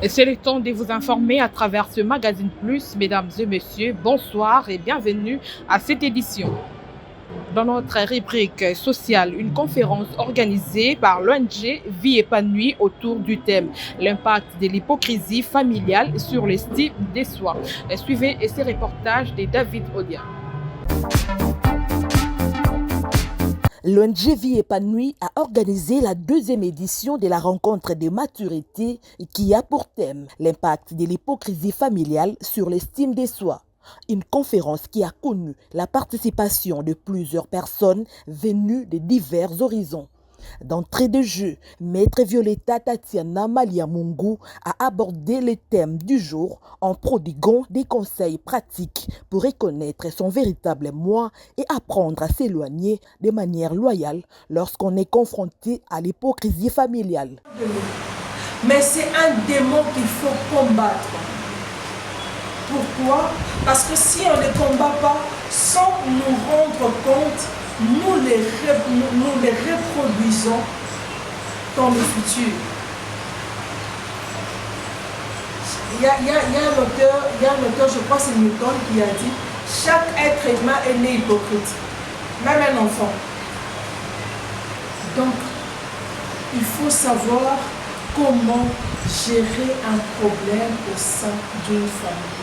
C'est le temps de vous informer à travers ce magazine plus. Mesdames et messieurs, bonsoir et bienvenue à cette édition. Dans notre rubrique sociale, une conférence organisée par l'ONG Vie épanouie autour du thème l'impact de l'hypocrisie familiale sur l'estime de soi. Suivez ces reportages de David Odia. L'ONG Vie épanouie a organisé la deuxième édition de la rencontre de maturité qui a pour thème l'impact de l'hypocrisie familiale sur l'estime de soi. Une conférence qui a connu la participation de plusieurs personnes venues de divers horizons. D'entrée de jeu, Maître Violetta Tatiana Maliamungu a abordé le thème du jour en prodiguant des conseils pratiques pour reconnaître son véritable moi et apprendre à s'éloigner de manière loyale lorsqu'on est confronté à l'hypocrisie familiale. Mais c'est un démon qu'il faut combattre. Pourquoi? Parce que si on ne les combat pas, sans nous rendre compte, nous les reproduisons dans le futur. Il y a un auteur, je crois que c'est Newton, qui a dit « Chaque être humain est né hypocrite, même un enfant. » Donc, il faut savoir comment gérer un problème au sein d'une famille.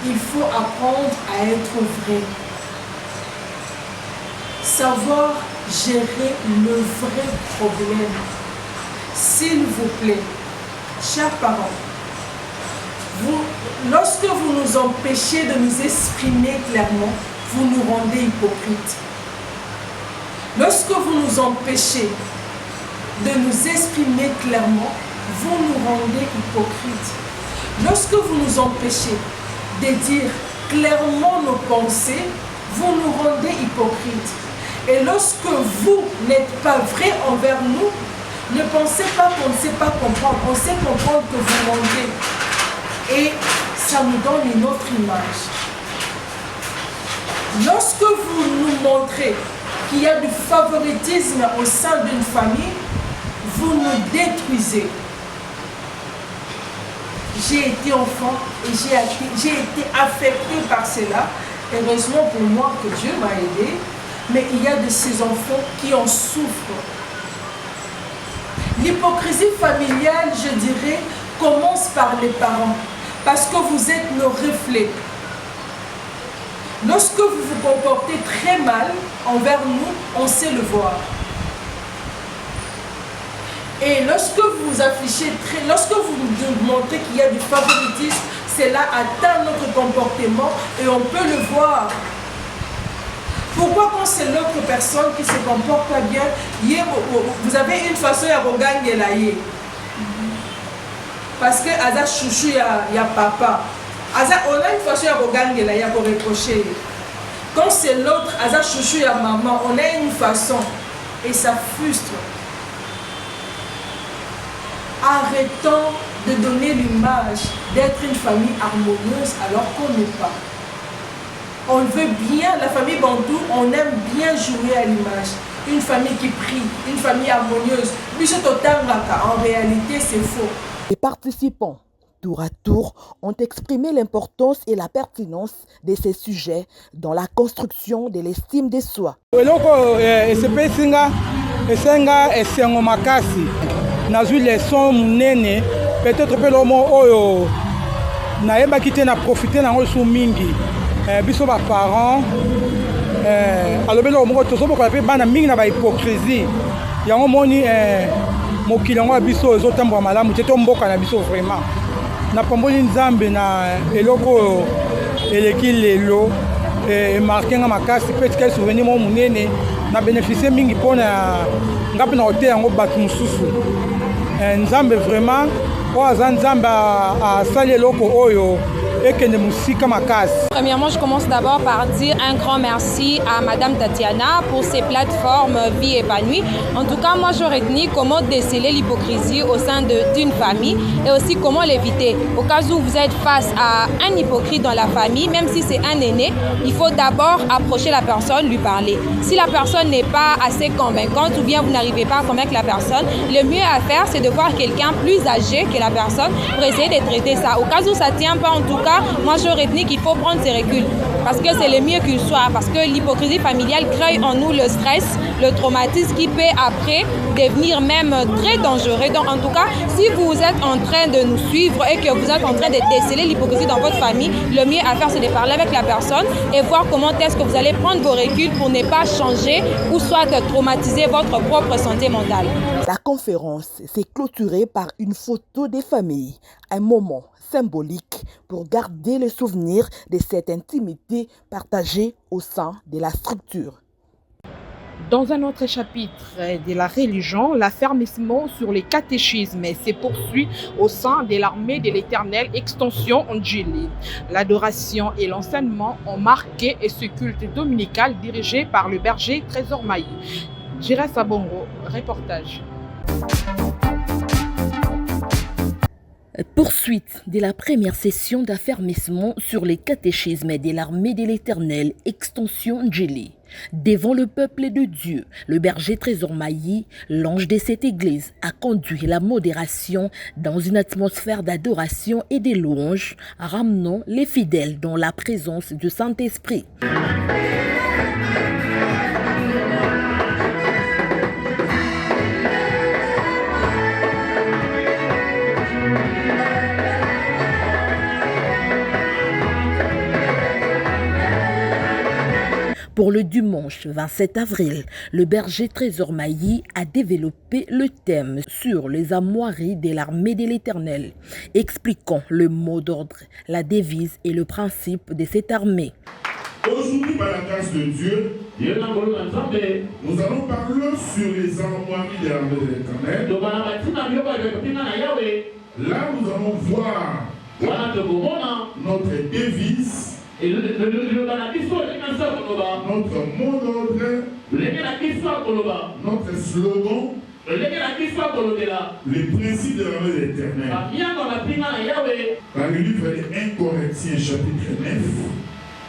Il faut apprendre à être vrai. Savoir gérer le vrai problème. S'il vous plaît, chers parents, lorsque vous nous empêchez de nous exprimer clairement, vous nous rendez hypocrites. Lorsque vous nous empêchez de nous exprimer clairement, vous nous rendez hypocrites. Lorsque vous nous empêchez de dire clairement nos pensées, vous nous rendez hypocrites. Et lorsque vous n'êtes pas vrai envers nous, ne pensez pas qu'on ne sait pas comprendre. On sait comprendre que vous mentez. Et ça nous donne une autre image. Lorsque vous nous montrez qu'il y a du favoritisme au sein d'une famille, vous nous détruisez. J'ai été enfant et j'ai été affectée par cela. Heureusement pour moi que Dieu m'a aidé. Mais il y a de ces enfants qui en souffrent. L'hypocrisie familiale, je dirais, commence par les parents. Parce que vous êtes nos reflets. Lorsque vous vous comportez très mal envers nous, on sait le voir. Et lorsque vous vous affichez lorsque vous nous montrez qu'il y a du favoritisme, cela atteint notre comportement et on peut le voir. Pourquoi quand c'est l'autre personne qui se comporte pas bien, vous avez une façon à regagner là. Parce que Aza chouchou il y a papa. Aza on a une façon à regagner là pour reprocher. Quand c'est l'autre Aza chouchou il y a maman, on a une façon et ça frustre. Arrêtons de donner l'image d'être une famille harmonieuse alors qu'on n'est pas. On veut bien, la famille Bantou, on aime bien jouer à l'image. Une famille qui prie, une famille harmonieuse. En réalité, c'est faux. Les participants, tour à tour, ont exprimé l'importance et la pertinence de ces sujets dans la construction de l'estime de soi. Peut-être que l'homme n'a quitté na profiter na reçu mingi biso ba parents alors belo mo to so ko pe bana mingi na ba hypocrisie yango moni mokili yango biso ezotambola malamu te to mboka na biso vraiment na pamboli nzambe na eloko eleki lelo e marqué nga makasi peut-être quel souvenir mo munene na bénéficier mingi pona ngapi na hotel yango batu mususu nzambe vraiment oyo aza nzambe asali eloko oyo ekende mosika makasi. Premièrement, je commence d'abord par dire un grand merci à Madame Tatiana pour ses plateformes Vie épanouie. En tout cas, moi, j'aurais retenu comment déceler l'hypocrisie au sein d'une famille et aussi comment l'éviter. Au cas où vous êtes face à un hypocrite dans la famille, même si c'est un aîné, il faut d'abord approcher la personne, lui parler. Si la personne n'est pas assez convaincante ou bien vous n'arrivez pas à convaincre la personne, le mieux à faire, c'est de voir quelqu'un plus âgé que la personne pour essayer de traiter ça. Au cas où ça ne tient pas, en tout cas, moi, j'aurais retenu qu'il faut prendre ses reculs parce que c'est le mieux qu'il soit, parce que l'hypocrisie familiale crée en nous le stress, le traumatisme qui peut après devenir même très dangereux. Donc en tout cas, si vous êtes en train de nous suivre et que vous êtes en train de déceler l'hypocrisie dans votre famille, le mieux à faire c'est de parler avec la personne et voir comment est-ce que vous allez prendre vos reculs pour ne pas changer ou soit traumatiser votre propre santé mentale. La conférence s'est clôturée par une photo des familles, un moment symbolique pour garder le souvenir de cette intimité partagée au sein de la structure. Dans un autre chapitre de la religion, l'affermissement sur les catéchismes se poursuit au sein de l'armée de l'Éternel Extension Angélique. L'adoration et l'enseignement ont marqué ce culte dominical dirigé par le berger Trésor Mailly. Jira Sabongo, reportage. Poursuite de la première session d'affermissement sur les catéchismes de l'armée de l'Éternel Extension Angélique. Devant le peuple de Dieu, le berger Trésor Mailly, l'ange de cette église, a conduit la modération dans une atmosphère d'adoration et de louange, ramenant les fidèles dans la présence du Saint-Esprit. Pour le dimanche 27 avril, le berger Trésor Mailly a développé le thème sur les armoiries de l'armée de l'Éternel, expliquant le mot d'ordre, la devise et le principe de cette armée. Aujourd'hui, par la grâce de Dieu, nous allons parler sur les armoiries de l'armée de l'Éternel. Là, nous allons voir notre devise, notre mot d'ordre, notre slogan, les principes de l'armée de l'Éternel. Dans le livre de 1 Corinthiens chapitre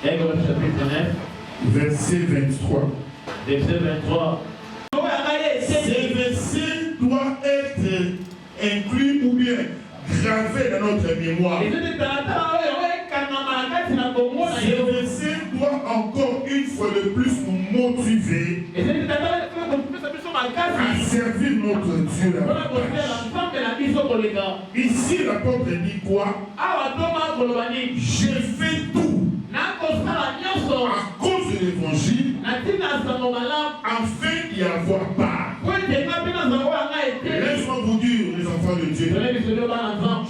9, verset 23. Verset 23. Ces versets doivent être inclus ou bien gravés dans notre mémoire. Ces versets doivent encore une fois de plus nous motiver à servir notre Dieu. Ici, l'apôtre dit quoi? J'ai fait tout à cause de l'évangile afin d'y avoir part. Laisse-moi vous dire, les enfants de Dieu,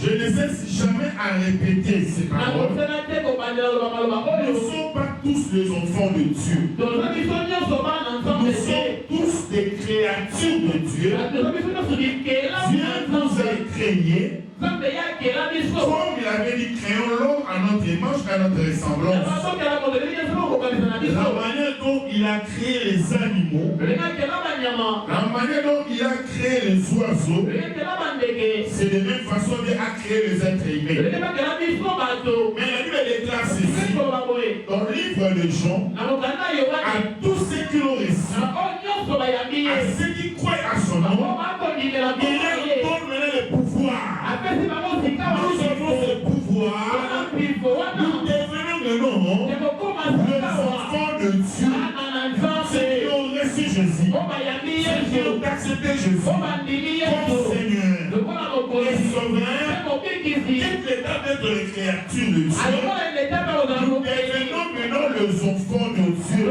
je ne cesse jamais à répéter ces paroles. Nous ne sommes pas tous les enfants de Dieu. Nous sommes tous des créatures de Dieu. Dieu nous a créés. Comme il avait dit, créons l'homme à notre image, à notre ressemblance. La manière dont il a créé les animaux, la manière dont il a créé les oiseaux, c'est de même façon qu'il a créé les êtres humains. Mais la Bible déclare ceci dans le livre de Jean, à tous ceux qui l'ont reçu, à ceux qui croient à son nom, il leur donne le pouvoir. Nous avons ce pouvoir, nous devenons maintenant les enfants de Dieu. Ceux qui ont reçu Jésus, ceux qui ont accepté Jésus comme Seigneur et Sauveur, quitte l'état d'être les créatures de Dieu. Nous devenons maintenant les enfants de Dieu.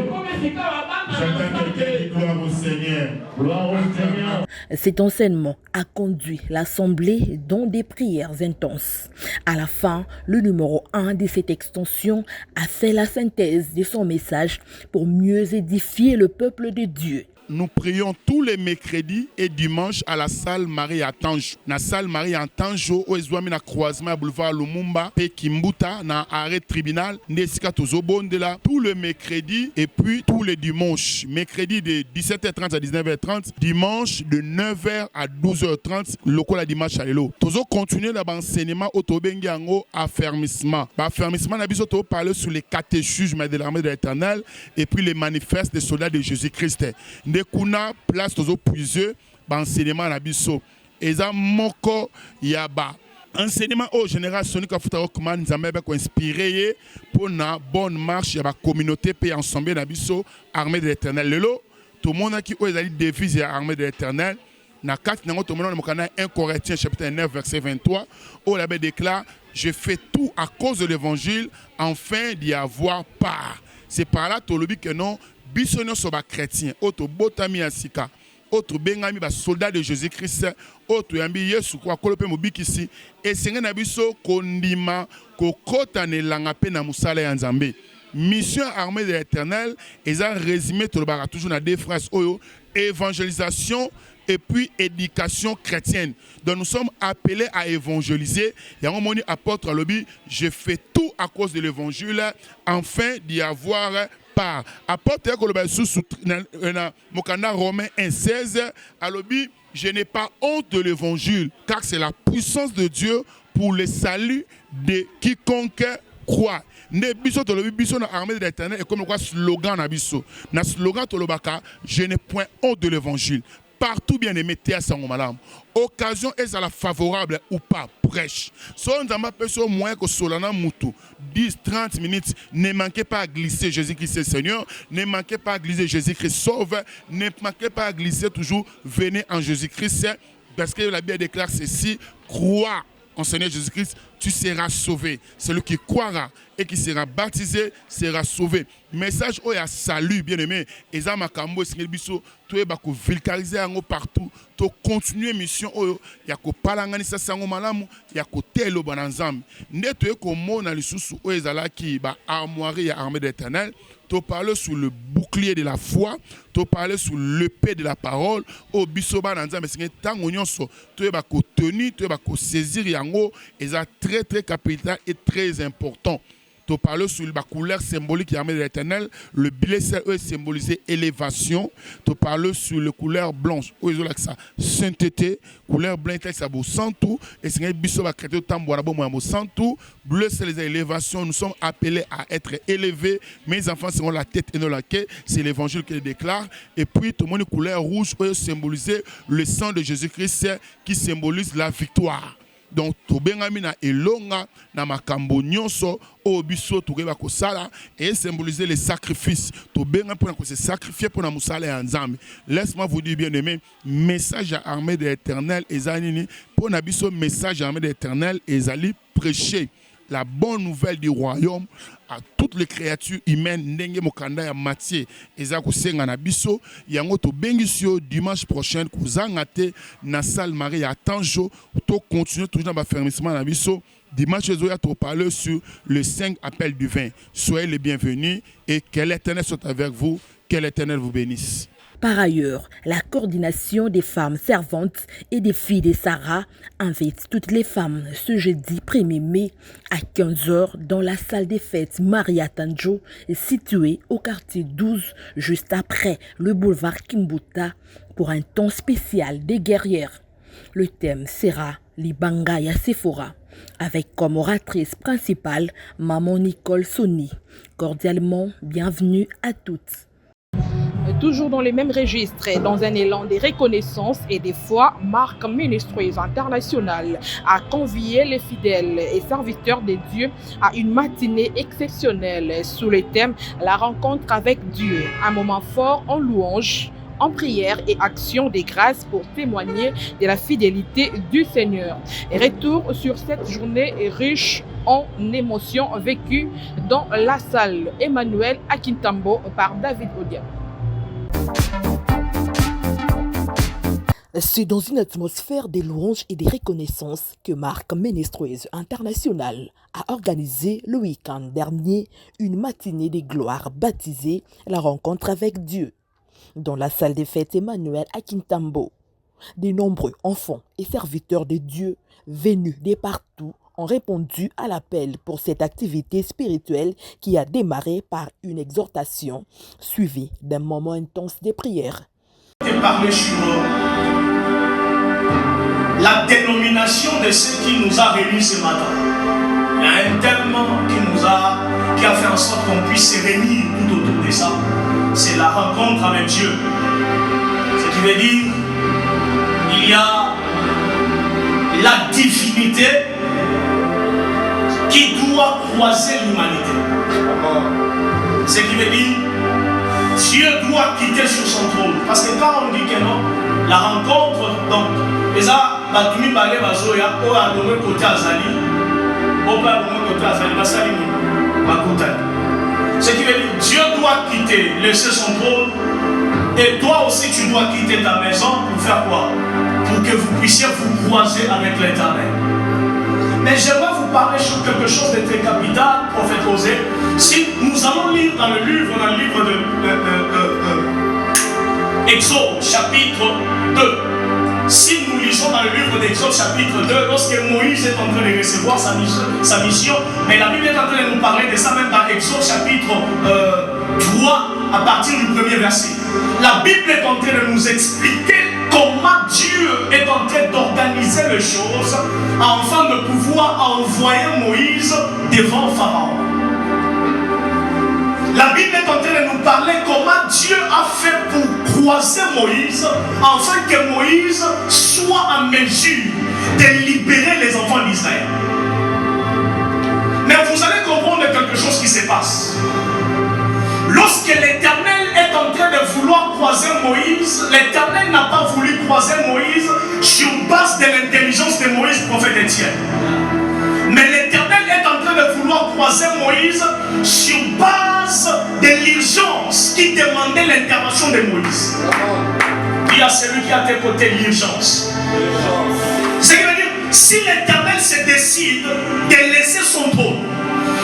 J'attends quelqu'un qui gloire au Seigneur. Gloire au Seigneur. Cet enseignement a conduit l'Assemblée dans des prières intenses. À la fin, le numéro 1 de cette extension a fait la synthèse de son message pour mieux édifier le peuple de Dieu. nous prions tous les mercredis et dimanches à la salle Marie à Tanjo. Na salle Marie à Tanjo, où est na croisement à boulevard Lumumba, pe Kimbuta, na arrêt tribunal, nesika tozobondela, tous les mercredis et puis tous les dimanches. Mercredi de 17h30 à 19h30, dimanche de 9h à 12h30, lokola dimanche à l'élo. Tozo continuer l'enseignement autobengi yango affermissement. Affermissement na biso to parler sur les catéchismes de l'armée de l'Éternel et puis les manifestes des soldats de Jésus-Christ. Ndekuna place tozo puiser enseignement na biso. Eza moko yaba enseignement au général Sonic Afuta Okman Nzambe ko inspiré pour na bonne marche ya ba communauté pe ensemble na biso armée de l'Éternel. Lelo tout le monde qui ezali devise ya armée de l'Éternel. Na 4 nango tout le monde na 1 Corinthiens chapitre 9 verset 23 où la Bible déclare je fais tout à cause de l'évangile afin d'y avoir part. C'est par là tout le but que non bisonyo soba chrétien auto botami asika auto bengami ba soldat de Jésus-Christ auto yambi Yesu kwa kolope mobikisi esenga na biso kondima kokota ne langa pe na musala ya Nzambe. Mission armée de l'Éternel est un résumé tout le barra toujours na deux phrases oyo évangélisation et puis éducation chrétienne. Donc nous sommes appelés à évangéliser. Il y a un moment apôtre à lobby, je fais tout à cause de l'évangile afin d'y avoir part. Apôtre sous Mokanda Romains 1,16 à lobby, je n'ai pas honte de l'évangile car c'est la puissance de Dieu pour le salut de quiconque croit. Ne biso to lobi biso na armée de l'Éternel et comme quoi slogan na biso. Na slogan to lobaka, je n'ai point honte de l'évangile. Partout bien aimé théa sango malam. Occasion est à la favorable ou pas prêche. Son zamba peso moyen que solana mutu 10-30 minutes ne manquez pas à glisser Jésus-Christ est Seigneur, ne manquez pas à glisser Jésus-Christ sauve, ne manquez pas à glisser toujours venez en Jésus-Christ parce que la Bible déclare ceci, crois en Seigneur Jésus-Christ, tu seras sauvé. Celui qui croira et qui sera baptisé sera sauvé. Message où il y a salut, bien aimé. Et ça, ma cambo, c'est que biso, tu es bako vulgariser ango partout. Tu continuer mission où il y a ko palangani sa sango malamu, il y a ko telo bananzam. Ne tu es ko mona lisusu où ezala ki ba armoirie ya armée de l'Éternel. Tu parles sur le bouclier de la foi, tu parles sur l'épée de la parole. Au bisoba nanza mais c'est tango nyonso, tu es bako tenir, tu es bako saisir yango, et ça très capital et très important. Tu parles sur la couleur symbolique de l'armée de l'Éternel, le billet est symbolisé élévation. Tu parles sur la couleur blanche, où ils ont ça sainteté, couleur blanche ça beau sans tout, et c'est un biso va créer autant boire bon sans tout. Bleu c'est les élévations, nous sommes appelés à être élevés. Mes enfants seront la tête et non la queue, c'est l'évangile qui le déclare. Et puis tout le monde couleur rouge où symboliser le sang de Jésus-Christ qui symbolise la victoire. Donc to bengami na elonga na makambo nyonso o biso to reba ko sala et symboliser les sacrifices to benga pour se sacrifier pour na musala ya Nzambe. Laisse-moi vous dire bien aimé, message à armée de l'Éternel ezanini pour na biso message à armée de l'Éternel ezali prêcher la bonne nouvelle du royaume à toutes les créatures humaines ndenge mokanda ya Matthieu eza kosenga na biso yango to bengisio dimanche prochain kozanga te na salle Marie à Tanjo to continuer toujours dans affermissement na biso dimanche ezoya to parler sur le 5 appel du vin. Soyez les bienvenus et que l'Éternel soit avec vous, que l'Éternel vous bénisse. Par ailleurs, la coordination des femmes servantes et des filles de Sarah invite toutes les femmes ce jeudi 1er mai à 15h dans la salle des fêtes Maria Tanjo, située au quartier 12, juste après le boulevard Kimbuta, pour un temps spécial des guerrières. Le thème sera Libanga ya Sephora, avec comme oratrice principale Maman Nicole Soni. Cordialement, bienvenue à toutes. Toujours dans les mêmes registres, dans un élan de reconnaissance et de foi, Marc Ministries International a convié les fidèles et serviteurs de Dieu à une matinée exceptionnelle sous le thème « La rencontre avec Dieu », un moment fort en louange, en prière et action de grâce pour témoigner de la fidélité du Seigneur. Et retour sur cette journée riche en émotions vécues dans la salle Emmanuel Akintambo par David Odia. C'est dans une atmosphère de louanges et de reconnaissance que Marc Ministries International a organisé le week-end dernier une matinée de gloire baptisée La rencontre avec Dieu. Dans la salle des fêtes Emmanuel à Kintambo, de nombreux enfants et serviteurs de Dieu venus de partout ont répondu à l'appel pour cette activité spirituelle qui a démarré par une exhortation suivie d'un moment intense de prière. Et parler sur la dénomination de ce qui nous a réunis ce matin. Il y a un thème qui a fait en sorte qu'on puisse se réunir tout autour de ça. C'est la rencontre avec Dieu. Ce qui veut dire il y a la divinité qui doit croiser l'humanité. Ce qui veut dire Dieu doit quitter sur son trône. Parce que quand on dit que non, la rencontre, donc, déjà, Batumi Balé Bazoya, on a donné côté Azali, on a donné côté Azali, Basalini, Bakoutan. Ce qui veut dire Dieu doit quitter, laisser son trône, et toi aussi tu dois quitter ta maison pour faire quoi? Pour que vous puissiez vous croiser avec l'Éternel. Mais j'aimerais vous parler sur quelque chose de très capital, prophète Osée. Si nous allons lire dans le livre de Exode, chapitre 2. Si nous lisons dans le livre d'Exode, chapitre 2, lorsque Moïse est en train de recevoir sa mission, mais la Bible est en train de nous parler de ça même dans Exode, chapitre 3, à partir du premier verset. La Bible est en train de nous expliquer comment Dieu est en train d'organiser les choses afin de pouvoir envoyer Moïse devant Pharaon. La Bible est en train de nous parler comment Dieu a fait pour croiser Moïse afin que Moïse soit en mesure de libérer les enfants d'Israël. Mais vous allez comprendre quelque chose qui se passe. Lorsque l'Éternel est en train de vouloir croiser Moïse, l'Éternel n'a pas voulu croiser Moïse sur base de l'intelligence de Moïse, prophète Étienne. Mais l'Éternel est en train de vouloir croiser Moïse sur base de l'urgence qui demandait l'intervention de Moïse. Il y a celui qui a à tes côtés l'urgence. Ce qui veut dire, si l'Éternel se décide de laisser son trône,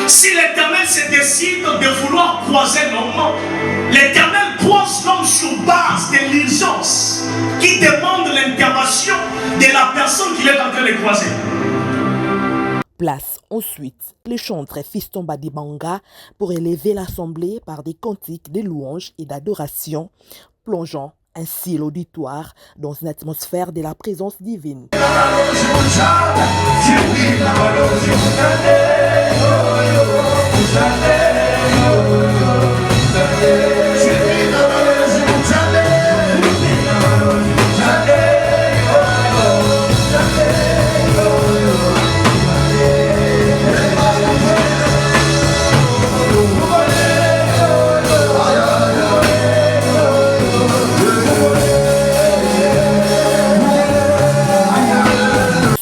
si l'Éternel se décide de vouloir croiser l'homme, l'Éternel croise l'homme sur base de l'urgence qui demande l'intervention de la personne qu'il est en train de croiser. Place ensuite les chantres Fiston Badibanga pour élever l'assemblée par des cantiques de louanges et d'adoration, plongeant ainsi l'auditoire dans une atmosphère de la présence divine.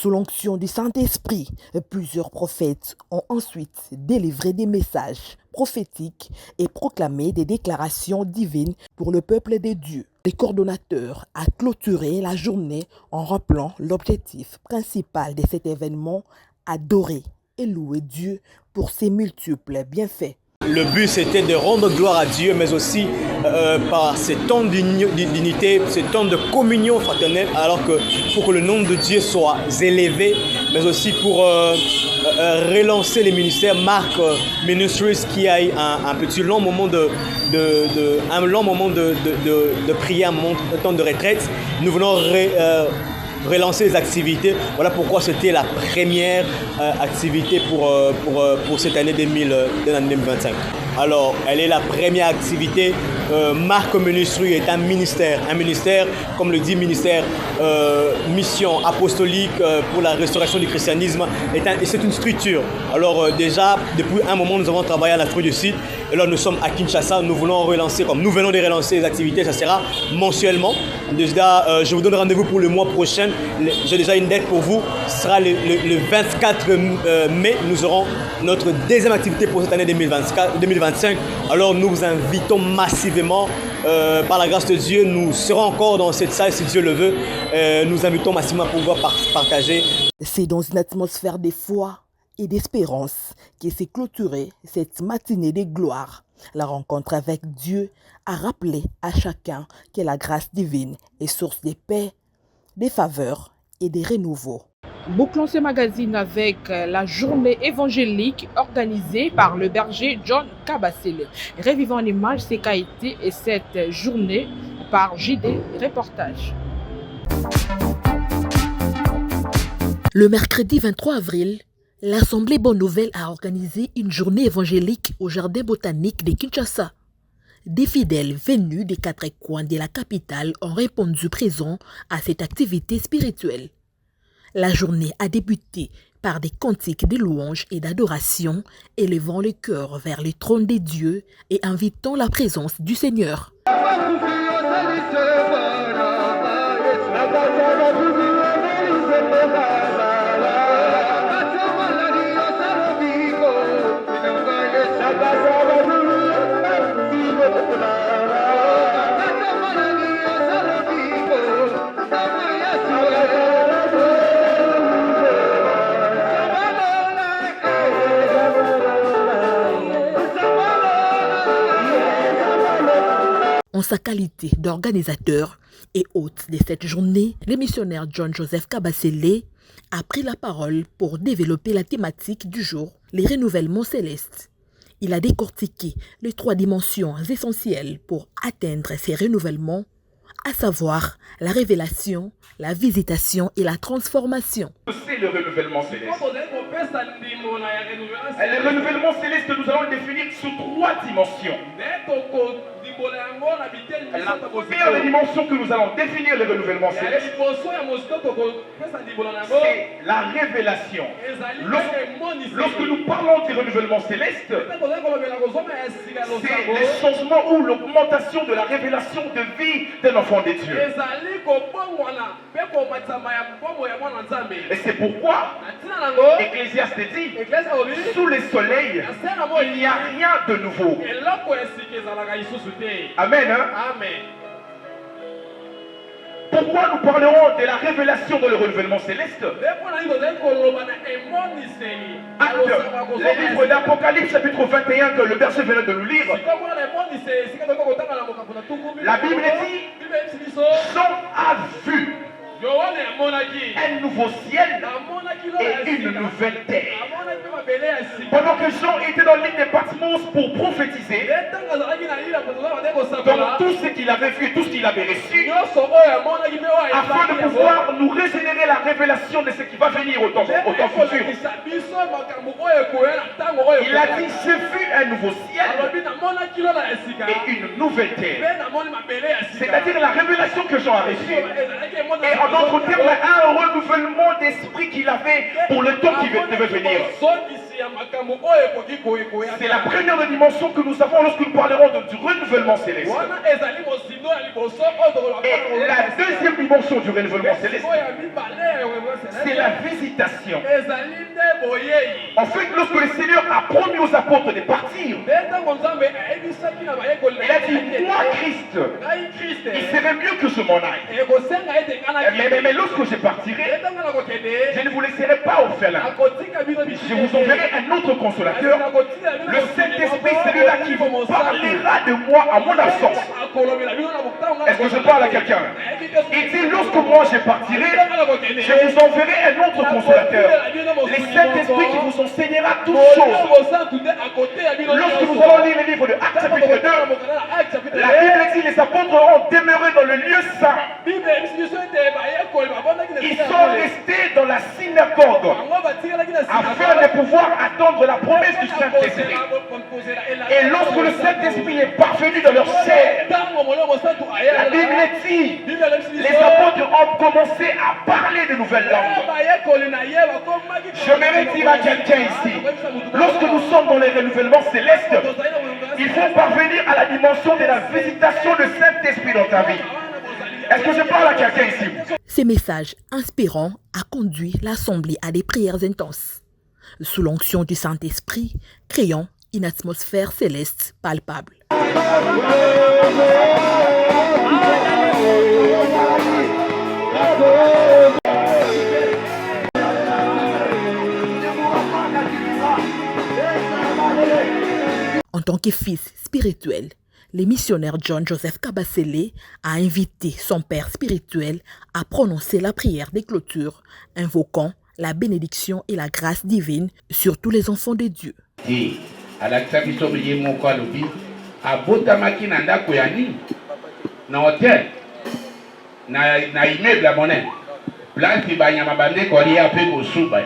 Sous l'onction du Saint-Esprit, plusieurs prophètes ont ensuite délivré des messages prophétiques et proclamé des déclarations divines pour le peuple de Dieu. Le coordonnateur a clôturé la journée en rappelant l'objectif principal de cet événement, adorer et louer Dieu pour ses multiples bienfaits. Le but, c'était de rendre gloire à Dieu, mais aussi par ces temps d'unité, ces temps de communion fraternelle, alors que pour que le nom de Dieu soit élevé, mais aussi pour relancer les ministères Mark Ministries, qui a eu un petit long moment de prière, un temps de retraite. Nous venons relancer les activités. Voilà pourquoi c'était la première activité pour cette année 2025. Alors, elle est la première activité. Mark Ministry est un ministère, comme le dit ministère, mission apostolique pour la restauration du christianisme. C'est une structure. Alors déjà, depuis un moment, nous avons travaillé à l'Afrique du Sud. Et là, nous sommes à Kinshasa. Nous venons de relancer les activités. Ça sera mensuellement. Déjà, je vous donne rendez-vous pour le mois prochain. J'ai déjà une date pour vous. Ce sera le 24 mai. Nous aurons notre deuxième activité pour cette année 2025. Alors, nous vous invitons massivement. Par la grâce de Dieu, nous serons encore dans cette salle si Dieu le veut. Nous invitons massivement à pouvoir partager. C'est dans une atmosphère de foi et d'espérance qui s'est clôturée cette matinée de gloire. La rencontre avec Dieu a rappelé à chacun que la grâce divine est source de paix, de faveurs et de renouveau. Bouclons ce magazine avec la journée évangélique organisée par le berger John Kabasele. Revivons en images ce qu'a été et cette journée par JD Reportage. Le mercredi 23 avril, l'Assemblée Bonne Nouvelle a organisé une journée évangélique au Jardin botanique de Kinshasa. Des fidèles venus des 4 coins de la capitale ont répondu présents à cette activité spirituelle. La journée a débuté par des cantiques de louanges et d'adoration, élevant le cœur vers le trône des dieux et invitant la présence du Seigneur. En sa qualité d'organisateur et hôte de cette journée, le missionnaire John Joseph Kabasele a pris la parole pour développer la thématique du jour, les renouvellements célestes. Il a décortiqué les 3 dimensions essentielles pour atteindre ces renouvellements, à savoir la révélation, la visitation et la transformation. C'est le renouvellement céleste. Le renouvellement céleste, nous allons le définir sous 3 dimensions. La première dimension que nous allons définir le renouvellement céleste, c'est la révélation. Lorsque nous parlons du renouvellement céleste, c'est le changement ou l'augmentation de la révélation de vie d'un enfant de Dieu. Et c'est pourquoi Ecclésiaste dit, sous le soleil, il n'y a rien de nouveau. Amen. Amen. Pourquoi nous parlerons de la révélation dans le renouvellement céleste? Le livre d'Apocalypse chapitre 21 que le berger venait de nous lire. La Bible dit, Jean a vu un nouveau ciel et une nouvelle terre. Pendant que Jean était dans l'île de Patmos pour prophétiser, dans tout ce qu'il avait vu et tout ce qu'il avait reçu, afin de pouvoir nous régénérer la révélation de ce qui va venir au temps futur. Il a dit, j'ai vu un nouveau ciel et une nouvelle terre. C'est-à-dire la révélation que Jean a reçue. Et en d'autres termes, un renouvellement d'esprit qu'il avait pour le temps qui devait venir. C'est la première dimension que nous avons lorsque nous parlerons du renouvellement céleste. Et la deuxième dimension du renouvellement céleste, c'est la visitation. En fait, lorsque le Seigneur a promis aux apôtres de partir, il a dit, moi Christ, il serait mieux que je m'en aille. Mais lorsque je partirai, je ne vous laisserai pas orphelin. Je vous enverrai un autre consolateur, le Saint-Esprit, celui-là qui vous parlera de moi à mon absence. Est-ce que je parle à quelqu'un? Il dit, lorsque moi je partirai, je vous enverrai un autre consolateur, le Saint-Esprit qui vous enseignera toutes choses. Lorsque nous allons lire le livre de Actes chapitre 2, la Bible dit, les apôtres ont demeuré dans le lieu saint. Ils sont restés dans la synagogue afin de pouvoir attendre la promesse du Saint-Esprit. Et lorsque le Saint-Esprit est parvenu dans leur chair, la Bible dit, les apôtres ont commencé à parler de nouvelles langues. J'aimerais dire à quelqu'un ici, lorsque nous sommes dans les renouvellements célestes, il faut parvenir à la dimension de la visitation du Saint-Esprit dans ta vie. Est-ce que je parle à quelqu'un ici? Ces messages inspirants a conduit l'Assemblée à des prières intenses, sous l'onction du Saint-Esprit, créant une atmosphère céleste palpable. tant que fils spirituel, le missionnaire John Joseph Kabasele a invité son père spirituel à prononcer la prière des clôtures, invoquant la bénédiction et la grâce divine sur tous les enfants de Dieu. Na hotel na immeuble à monnaie place banyama bande kolia pe kosuba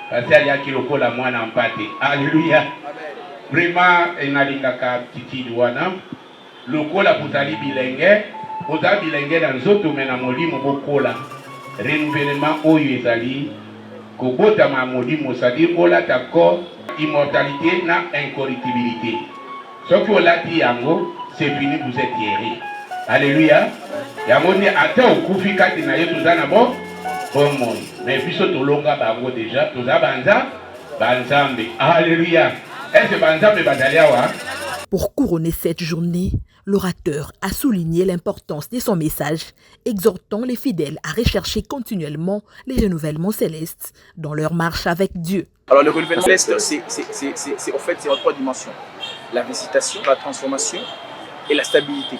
parce ali akiloko la mwana mpate. Alléluia. Vraiment enalingaka titi wana lokola bozali bilenge na nzoto mena molimo bokola renouvellement oyo ezali kobotama molimo, c'est-à-dire olata corps immortalité na incorruptibilité. Ce que olati yango c'est fini, vous êtes guéris. Alléluia. Yamoni ata okufi kati na yo tozana bon monde. Mais biso tolonga bango déjà toza banzambe. Alléluia. Est-ce banzambe bazaliawa? Pour couronner cette journée, l'orateur a souligné l'importance de son message, exhortant les fidèles à rechercher continuellement les renouvellements célestes dans leur marche avec Dieu. Alors le renouvellement céleste, c'est en fait c'est en 3 dimensions. La visitation, la transformation et la stabilité.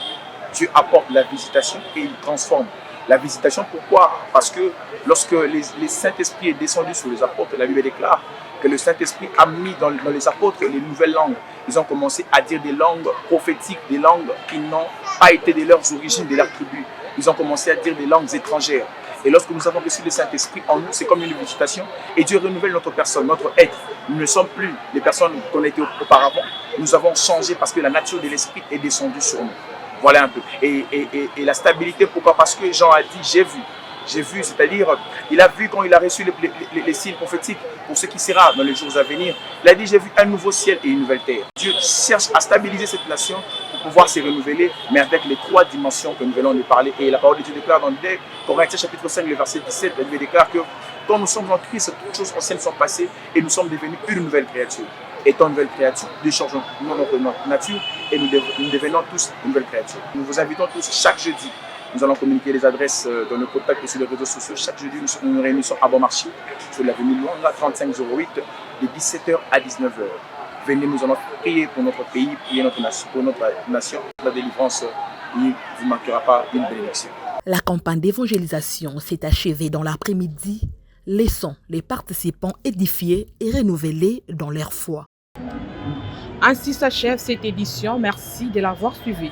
Dieu apporte la visitation et il transforme. La visitation, pourquoi? Parce que lorsque le Saint-Esprit est descendu sur les apôtres, la Bible déclare que le Saint-Esprit a mis dans les apôtres les nouvelles langues. Ils ont commencé à dire des langues prophétiques, des langues qui n'ont pas été de leurs origines, de leur tribu. Ils ont commencé à dire des langues étrangères. Et lorsque nous avons reçu le Saint-Esprit en nous, c'est comme une visitation. Et Dieu renouvelle notre personne, notre être. Nous ne sommes plus les personnes qu'on était auparavant. Nous avons changé parce que la nature de l'Esprit est descendue sur nous. Voilà un peu. Et la stabilité, pourquoi? Parce que Jean a dit, j'ai vu, c'est-à-dire, il a vu quand il a reçu les signes prophétiques pour ce qui sera dans les jours à venir. Il a dit, j'ai vu un nouveau ciel et une nouvelle terre. Dieu cherche à stabiliser cette nation pour pouvoir se renouveler, mais avec les 3 dimensions que nous venons de parler. Et la parole de Dieu déclare dans Corinthiens chapitre 5, le verset 17, elle déclare que quand nous sommes en Christ, toutes choses anciennes sont passées et nous sommes devenus une nouvelle créature. Étant une nouvelle créature, nous changeons notre nature et nous devenons tous une nouvelle créature. Nous vous invitons tous chaque jeudi. Nous allons communiquer les adresses dans nos contacts et sur les réseaux sociaux. Chaque jeudi, nous nous réunissons à Bon Marché, sur l'avenue Luanga 3508, de 17h à 19h. Venez, nous allons prier pour notre pays, prier pour notre nation. La délivrance, il ne vous manquera pas une bénédiction. La campagne d'évangélisation s'est achevée dans l'après-midi, laissant les participants édifiés et renouvelés dans leur foi. Ainsi s'achève cette édition. Merci de l'avoir suivi.